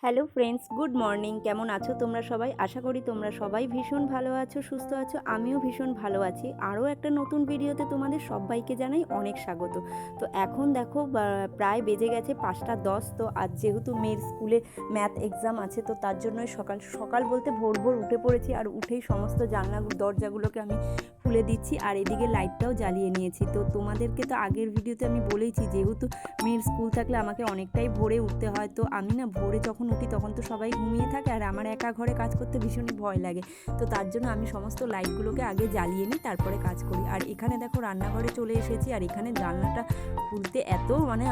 Hello friends, good morning. কেমন আছো তোমরা সবাই? আশা করি তোমরা সবাই ভীষণ ভালো আছো, সুস্থ আছো। আমিও ভীষণ ভালো আছি। আরও একটা নতুন ভিডিওতে তোমাদের সবাইকে জানাই অনেক স্বাগত। তো এখন দেখো প্রায় বেজে গেছে 5টা 10। তো আজ যেহেতু মেয়ের স্কুলে ম্যাথ এক্সাম আছে, তো তার জন্যই সকাল সকাল বলতে ভোর ভোর উঠে পড়েছি। আর উঠেই সমস্ত জানলা দরজাগুলোকে আমি খুলে দিচ্ছি, আর এদিকে লাইটটাও জ্বালিয়ে নিয়েছি। তো তোমাদেরকে তো আগের ভিডিওতে আমি বলেইছি, যেহেতু মেয়ের স্কুল থাকলে আমাকে অনেকটাই ভোরে উঠতে হয়। তো আমি না ভোরে যখন উঠি তখন তো সবাই ঘুমিয়ে থাকে, আর আমার একা ঘরে কাজ করতে ভীষণই ভয় লাগে। তো তার জন্য আমি সমস্ত লাইটগুলোকে আগে জ্বালিয়ে নিই, তারপরে কাজ করি। আর এখানে দেখো রান্নাঘরে চলে এসেছি, আর এখানে জানলাটা খুলতে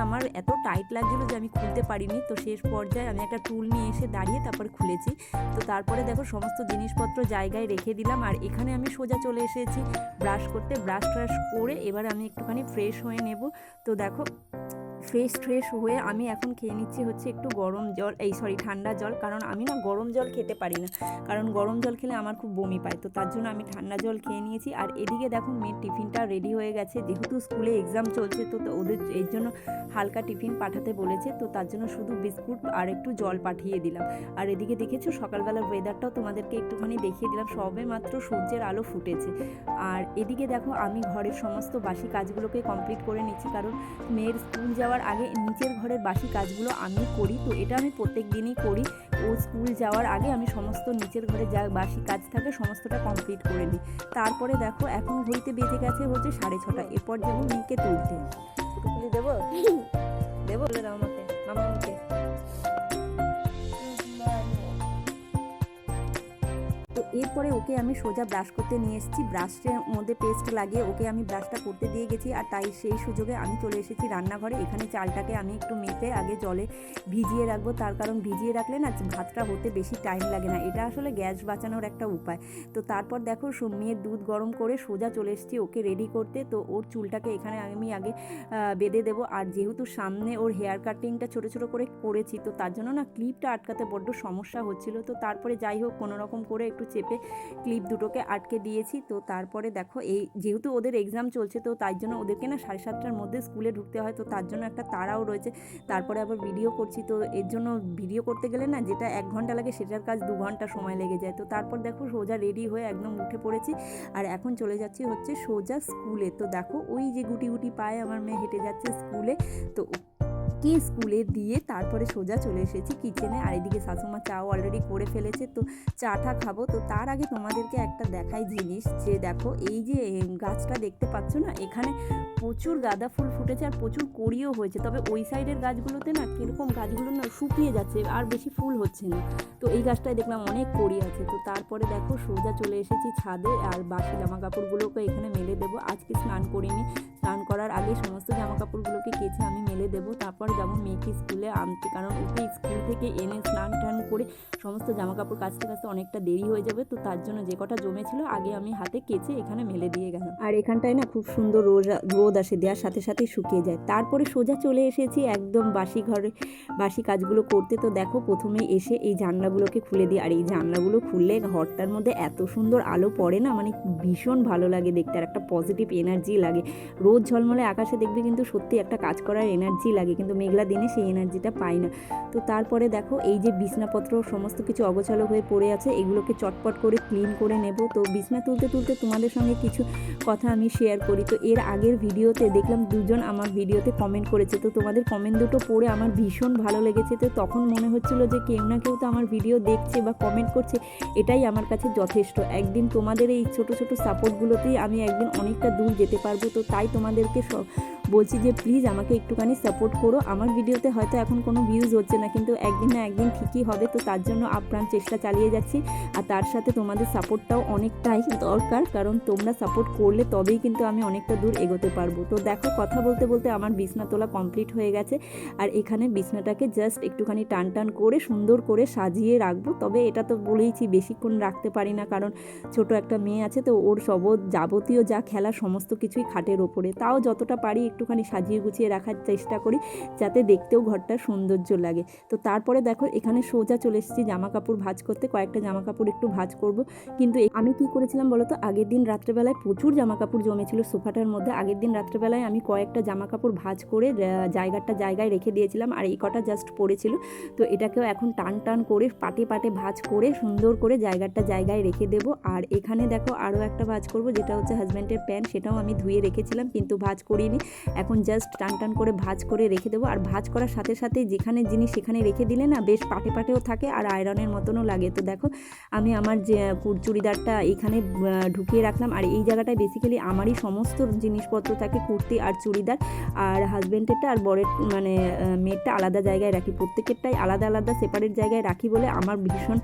আমার এত টাইট লাগছিলো যে আমি খুলতে পারিনি। তো শেষ পর্যায়ে আমি একটা টুল নিয়ে এসে দাঁড়িয়ে তারপর খুলেছি। তো তারপরে দেখো সমস্ত জিনিসপত্র জায়গায় রেখে দিলাম, আর এখানে আমি সোজা চলে এসেছি ব্রাশ করতে। ব্রাশ ট্রাশ করে এবার আমি একটুখানি ফ্রেশ হয়ে নেব। তো দেখো ফ্রেশ হয়ে আমি এখন খেয়ে নিচ্ছি হচ্ছে একটু ঠান্ডা জল। কারণ আমি না গরম জল খেতে পারি না, কারণ গরম জল খেলে আমার খুব বমি পায়। তো তার জন্য আমি ঠান্ডা জল খেয়ে নিয়েছি। আর এদিকে দেখো মেয়ের টিফিনটা রেডি হয়ে গেছে। যেহেতু স্কুলে এক্সাম চলছে, তো ওদের এর জন্য হালকা টিফিন পাঠাতে বলেছে। তো তার জন্য শুধু বিস্কুট আর একটু জল পাঠিয়ে দিলাম। আর এদিকে দেখেছো সকালবেলার ওয়েদারটাও তোমাদেরকে একটুখানি দেখিয়ে দিলাম। সবে মাত্র সূর্যের আলো ফুটেছে। আর এদিকে দেখো আমি ঘরের সমস্ত বাসি কাজগুলোকে কমপ্লিট করে নিচ্ছি, কারণ মেয়ের স্কুল যাওয়ার আগে নিচের ঘরের বাসি কাজগুলো আমি করি। তো এটা আমি প্রত্যেক দিনই করি। ও স্কুল যাওয়ার আগে আমি সমস্ত নিচের ঘরে যা বাসি কাজ থাকে সমস্তটা কমপ্লিট করে নিই। তারপরে দেখো এখন ঘড়িতে বেজে গেছে হচ্ছে 6:30। এরপর যাবো মেয়েকে তুলতে। দেবো দেবো বলে দাও আমাকে, মামাকে। তো এরপরে ওকে আমি সোজা ব্রাশ করতে নিয়ে এসেছি। ব্রাশের মধ্যে পেস্ট লাগিয়ে ওকে আমি ব্রাশটা করতে দিয়ে গেছি। আর তাই সেই সুযোগে আমি চলে এসেছি রান্নাঘরে। এখানে চালটাকে আমি একটু মেপে আগে জলে ভিজিয়ে রাখবো, তার কারণ ভিজিয়ে রাখলে না ভাতটা হতে বেশি টাইম লাগে না। এটা আসলে গ্যাস বাঁচানোর একটা উপায়। তো তারপর দেখো মেয়ের দুধ গরম করে সোজা চলে এসেছি ওকে রেডি করতে। তো ওর চুলটাকে এখানে আমি আগে বেঁধে দেবো। আর যেহেতু সামনে ওর হেয়ার কাটিংটা ছোটো ছোটো করে করেছি, তো তার জন্য না ক্লিপটা আটকাতে বড্ড সমস্যা হচ্ছিলো। তো তারপরে যাই হোক কোনো রকম করে একটু চেপে ক্লিপ দুটোকে আটকে দিয়েছি। তো তারপরে দেখো যেহেতু ওদের এক্সাম চলছে, তো তাই জন্য ওদেরকে না 7:30টার মধ্যে স্কুলে ঢুকতে হয়। তো তার জন্য একটা তাড়াও রয়েছে। তারপরে আবার ভিডিও করছি, তো এর জন্য ভিডিও করতে গেলে না যেটা 1 ঘন্টা লাগে সেটার কাজ 2 ঘন্টা সময় লেগে যায়। তো তারপর দেখো সোজা রেডি হয়ে একদম উঠে পড়েছি, আর এখন চলে যাচ্ছি হচ্ছে সোজা স্কুলে। তো দেখো ওই যে গুটি গুটি পায়ে আমার মেয়ে হেঁটে যাচ্ছে স্কুলে। তো স্কুলে দিয়ে তারপরে সোজা চলে এসেছি কিচেনে। আর এদিকে শাশুমা চাও অলরেডি করে ফেলেছে। তো চাটা খাবো। তো তার আগে তোমাদেরকে একটা দেখাই জিনিস, যে দেখো এই যে গাছটা দেখতে পাচ্ছ না, এখানে প্রচুর গাঁদা ফুল ফুটেছে আর প্রচুর কড়িও হয়েছে। তবে ওই সাইডের গাছগুলোতে না কীরকম গাছগুলো না শুকিয়ে যাচ্ছে, আর বেশি ফুল হচ্ছে না। তো এই গাছটায় দেখলাম অনেক কড়ি আছে। তো তারপরে দেখো সোজা চলে এসেছি ছাদে, আর বাসি জামা কাপড়গুলোকে এখানে মেলে দেবো। আজকে স্নান করিনি, স্নান করার আগে সমস্ত জামা কাপড়গুলোকে কেচে আমি মেলে দেবো। তারপর যাবো মেয়েকে স্কুলে আনতে, কারণ ওকে স্কুল থেকে এনে স্নান টান করে সমস্ত জামা কাপড় কাচতে কাচতে অনেকটা দেরি হয়ে যাবে। তো তার জন্য যে কটা জমেছিল আগে আমি হাতে কেচে এখানে মেলে দিয়ে গেলাম। আর এখানটায় না খুব সুন্দর রোদ আসে, দেওয়ার সাথে সাথেই শুকিয়ে যায়। তারপরে সোজা চলে এসেছি একদম বাসি কাজগুলো করতে। তো দেখো প্রথমে এসে এই জানলাগুলোকে খুলে দিই। আর এই জানলাগুলো খুললে ঘরটার মধ্যে এত সুন্দর আলো পড়ে না, মানে ভীষণ ভালো লাগে দেখতে, আর একটা পজিটিভ এনার্জি লাগে। রোদ ঝলমলে আকাশে দেখবে কিন্তু সত্যি একটা কাজ করার এনার্জি লাগে, কিন্তু মেঘলা দিনে সেই এনার্জিটা পাই না। তো তারপরে দেখো এই যে বিছনাপত্র সমস্ত কিছু অগোছালো হয়ে পড়ে আছে, এগুলোকে চটপট করে ক্লিন করে নেব। তো বিছনা তুলতে তুলতে তোমাদের সঙ্গে কিছু কথা আমি শেয়ার করি। তো এর আগের ভিডিওতে দেখলাম দুজন আমার ভিডিওতে কমেন্ট করেছে। তো তোমাদের কমেন্ট দুটো পড়ে আমার ভীষণ ভালো লেগেছে। তো তখন মনে হচ্ছিল যে কেউ না কেউ তো আমার ভিডিও দেখছে বা কমেন্ট করছে, এটাই আমার কাছে যথেষ্ট। একদিন তোমাদের এই ছোট ছোট সাপোর্টগুলোতেই আমি একদিন অনেকটা দূর যেতে পারবো। তো তাই তোমাদেরকে বলছি যে প্লিজ আমাকে একটুখানি সাপোর্ট করো। আমার ভিডিওতে হয়তো এখন কোনো ভিউজ হচ্ছে না, কিন্তু একদিন না একদিন ঠিকই হবে। তো তার জন্য আপ্রাণ চেষ্টা চালিয়ে যাচ্ছি, আর তার সাথে তোমাদের সাপোর্টটাও অনেকটাই দরকার, কারণ তোমরা সাপোর্ট করলে তবেই কিন্তু আমি অনেকটা দূর এগোতে পারবো। তো দেখো কথা বলতে বলতে আমার বিছনা তোলা কমপ্লিট হয়ে গেছে, আর এখানে বিছনাটাকে জাস্ট একটুখানি টান টান করে সুন্দর করে সাজিয়ে রাখবো। তবে এটা তো বলেইছি বেশিক্ষণ রাখতে পারি না, কারণ ছোট একটা মেয়ে আছে, তো ওর যাবতীয় যা খেলা সমস্ত কিছুই খাটের ওপরে। তাও যতটা পারি একটুখানি সাজিয়ে গুছিয়ে রাখার চেষ্টা করি, যাতে দেখতেও ঘরটা সৌন্দর্য লাগে। তো তারপরে দেখো এখানে সোজা চলে এসেছি জামা কাপড় ভাঁজ করতে, কয়েকটা জামা কাপড় একটু ভাঁজ করব। কিন্তু আমি কি করেছিলাম বলো তো, আগের দিন রাত্রেবেলায় প্রচুর জামা কাপড় জমেছিল সোফাটার মধ্যে। আগের দিন রাত্রেবেলায় আমি কয়েকটা জামা কাপড় ভাঁজ করে জায়গায় রেখে দিয়েছিলাম, আর এই কটা জাস্ট পড়েছিল। তো এটাকেও এখন টান টান করে পাটে পাটে ভাঁজ করে সুন্দর করে জায়গায় রেখে দেবো। আর এখানে দেখো আরও একটা ভাঁজ করব, যেটা হচ্ছে হাজব্যান্ডের প্যান্ট, সেটাও আমি ধুয়ে রেখেছিলাম কিন্তু ভাঁজ করিনি। এখন জাস্ট টান টান করে ভাঁজ করে রেখে দেবো। আর ভাঁজ করার সাথে সাথে যেখানে জিনিস সেখানে রেখে দিলে না বেশ পাটে পাটেও থাকে আর আয়রনের মতনও লাগে। তো দেখো আমি আমার যে চুড়িদারটা এখানে ঢুকিয়ে রাখলাম, আর এই জায়গাটায় বেসিক্যালি আমারই সমস্ত জিনিসপত্র থাকে, কুর্তি আর চুড়িদার। আর হাজব্যান্ডেরটা আর বরের মানে মেয়েরটা আলাদা জায়গায় রাখি, প্রত্যেকেরটাই আলাদা আলাদা সেপারেট জায়গায় রাখি বলে আমার ভীষণ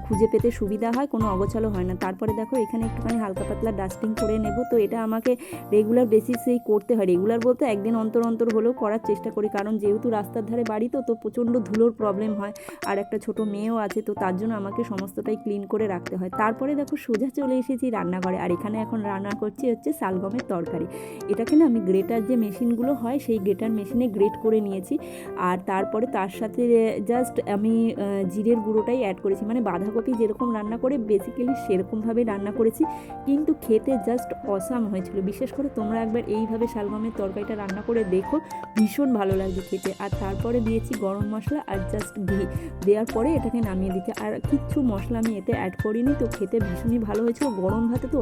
খুঁজে পেতে সুবিধা হয়, কোনো অগোছালো হয় না। তারপরে দেখো এখানে একটুখানি হালকা পাতলা ডাস্টিং করে নেব। তো এটা আমাকে রেগুলার বেসিসেই করতে হয়, রেগুলার বলতে একদিন অন্তর অন্তর হলেও করার চেষ্টা করি, কারণ যেহেতু রাস্তার ধারে বাড়ি তো প্রচণ্ড ধুলোর প্রবলেম হয়, আর একটা ছোট মেয়েও আছে, তো তার জন্য আমাকে সমস্তটাই ক্লিন করে রাখতে হয়। তারপরে দেখো সোজা চলে এসেছি রান্নাঘরে, আর এখানে এখন রান্না করছি হচ্ছে শালগমের তরকারি। এটাকে না আমি গ্রেটার যে মেশিনগুলো হয় সেই গ্রেটার মেশিনে গ্রেট করে নিয়েছি, আর তারপরে তার সাথে জাস্ট আমি জিরের গুঁড়োটাই অ্যাড করেছি, মানে বাঁধাকপি যেরকম রান্না করে বেসিক্যালি সেরকমভাবে রান্না করেছি, কিন্তু খেতে জাস্ট অসাম হয়েছিল। বিশেষ করে তোমরা একবার এইভাবে শালগমের তরকারিটা রান্না করে দেখো, ভীষণ ভালো লাগবে খেতে। আর তারপরে দিয়েছি গরম মশলা আর জাস্ট ঘি, দেওয়ার পরে এটাকে নামিয়ে দিচ্ছি, আর কিচ্ছু মশলা আমি এতে অ্যাড করিনি। তো খেতে ভীষণই ভালো হয়েছিল, গরম ভাতে তো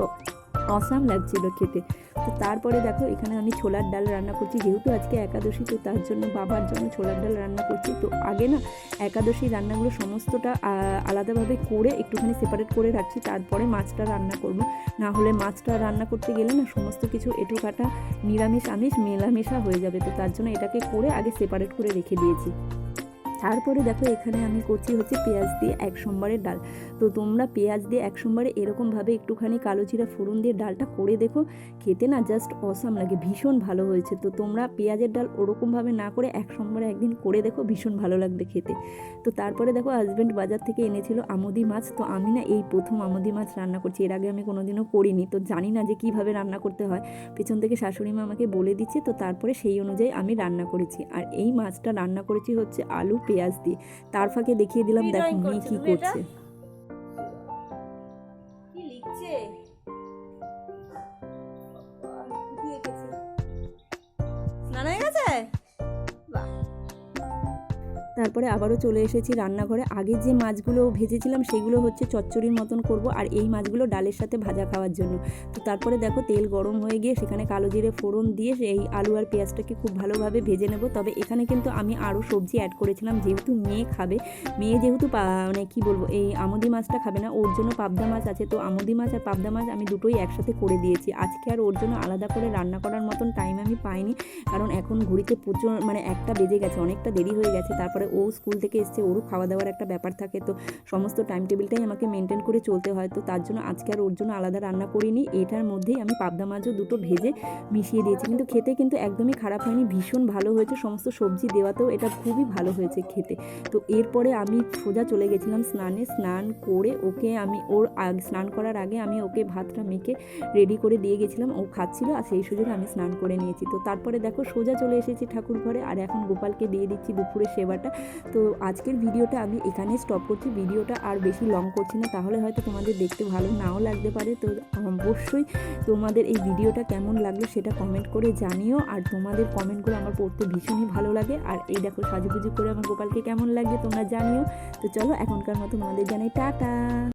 অসাম লাগছিল খেতে। তো তারপরে দেখো এখানে আমি ছোলার ডাল রান্না করছি, যেহেতু আজকে একাদশী, তো তার জন্য বাবার জন্য ছোলার ডাল রান্না করছি। তো আগে না একাদশী রান্নাগুলো সমস্তটা আলাদাভাবে করে একটুখানি সেপারেট করে রাখছি, তারপরে মাছটা রান্না করব। না হলে মাছটা রান্না করতে গেলে না সমস্ত কিছু এঁটো কাটা নিরামিষ আমিষ মেলামেশা হয়ে যাবে, তো তার জন্য এটাকে করে আগে সেপারেট করে রেখে দিয়েছি। তারপরে দেখো এখানে আমি করছি হচ্ছে পেঁয়াজ দিয়ে এক সোমবারের ডাল। তো তোমরা পেঁয়াজ দিয়ে এক সোমবারে এরকমভাবে একটুখানি কালো জিরা ফোড়ন দিয়ে ডালটা করে দেখো, খেতে না জাস্ট অসাম লাগে, ভীষণ ভালো হয়েছে। তো তোমরা পেঁয়াজের ডাল ওরকমভাবে না করে এক সোমবারে একদিন করে দেখো, ভীষণ ভালো লাগবে খেতে। তো তারপরে দেখো হাজব্যান্ড বাজার থেকে এনেছিল আমুদি মাছ। তো আমি না এই প্রথম আমুদি মাছ রান্না করছি, এর আগে আমি কোনোদিনও করিনি, তো জানি না যে কীভাবে রান্না করতে হয়। পেছন থেকে শাশুড়ি মা আমাকে বলে দিচ্ছে, তো তারপরে সেই অনুযায়ী আমি রান্না করেছি। আর এই মাছটা রান্না করেছি হচ্ছে আলু পেঁয়াজ দিয়ে। তার ফাঁকে দেখিয়ে দিলাম দেখো মেয়ে কি করছে। কি লিখছে? স্নান হয়ে গেছে? তারপরে আবারও চলে এসেছি রান্নাঘরে। আগে যে মাছগুলো ভেজেছিলাম সেগুলো হচ্ছে চচ্চড়ির মতন করব, আর এই মাছগুলো ডালের সাথে ভাজা খাওয়ার জন্য। তো তারপরে দেখো তেল গরম হয়ে গিয়ে সেখানে কালো জিরে ফোড়ন দিয়ে এই আলু আর পেঁয়াজটাকে খুব ভালোভাবে ভেজে নেব। তবে এখানে কিন্তু আমি আরও সবজি অ্যাড করেছিলাম, যেহেতু মেয়ে খাবে, মেয়ে যেহেতু মানে কী বলবো এই আমুদি মাছটা খাবে না, ওর জন্য পাবদা মাছ আছে। তো আমুদি মাছ আর পাবদা মাছ আমি দুটোই একসাথে করে দিয়েছি। আজকে আর ওর জন্য আলাদা করে রান্না করার মতন টাইম আমি পাইনি, কারণ এখন ঘড়িতে প্রচুর মানে 1টা বেজে গেছে, অনেকটা দেরি হয়ে গেছে। তারপরে ও স্কুল থেকে এসছে, ওরও খাওয়া দাওয়ার একটা ব্যাপার থাকে, তো সমস্ত টাইম টেবিলটাই আমাকে মেনটেন করে চলতে হয়। তো তার জন্য আজকে আর ওর জন্য আলাদা রান্না করিনি। এটার মধ্যেই আমি পাবদা মাছও দুটো ভেজে মিশিয়ে দিয়েছি, কিন্তু খেতে কিন্তু একদমই খারাপ হয়নি, ভীষণ ভালো হয়েছে। সমস্ত সবজি দেওয়াতেও এটা খুবই ভালো হয়েছে খেতে। তো এরপরে আমি সোজা চলে গেছিলাম স্নানে। স্নান করে ওকে আমি স্নান করার আগে আমি ওকে ভাতটা মেখে রেডি করে দিয়ে গেছিলাম, ও খাচ্ছিল, আর সেই সুযোগে আমি স্নান করে নিয়েছি। তো তারপরে দেখো সোজা চলে এসেছি ঠাকুর ঘরে, আর এখন গোপালকে দিয়ে দিচ্ছি দুপুরের সেবাটা। তো আজকের ভিডিওটা আমি এখানে স্টপ করছি, ভিডিওটা আর বেশি লং করছি না, তাহলে হয়তো তোমাদের দেখতে ভালো নাও লাগতে পারে। তো অবশ্যই তোমাদের এই ভিডিওটা কেমন লাগলো সেটা কমেন্ট করে জানিও, আর তোমাদের কমেন্টগুলো আমার পড়তে ভীষণই ভালো লাগে। আর এই দেখো সাজুগুজু করে আমার গোপালকে কেমন লাগছে তোমরা জানিও। তো চলো এখনকার মতো তোমাদের জানাই টাটা।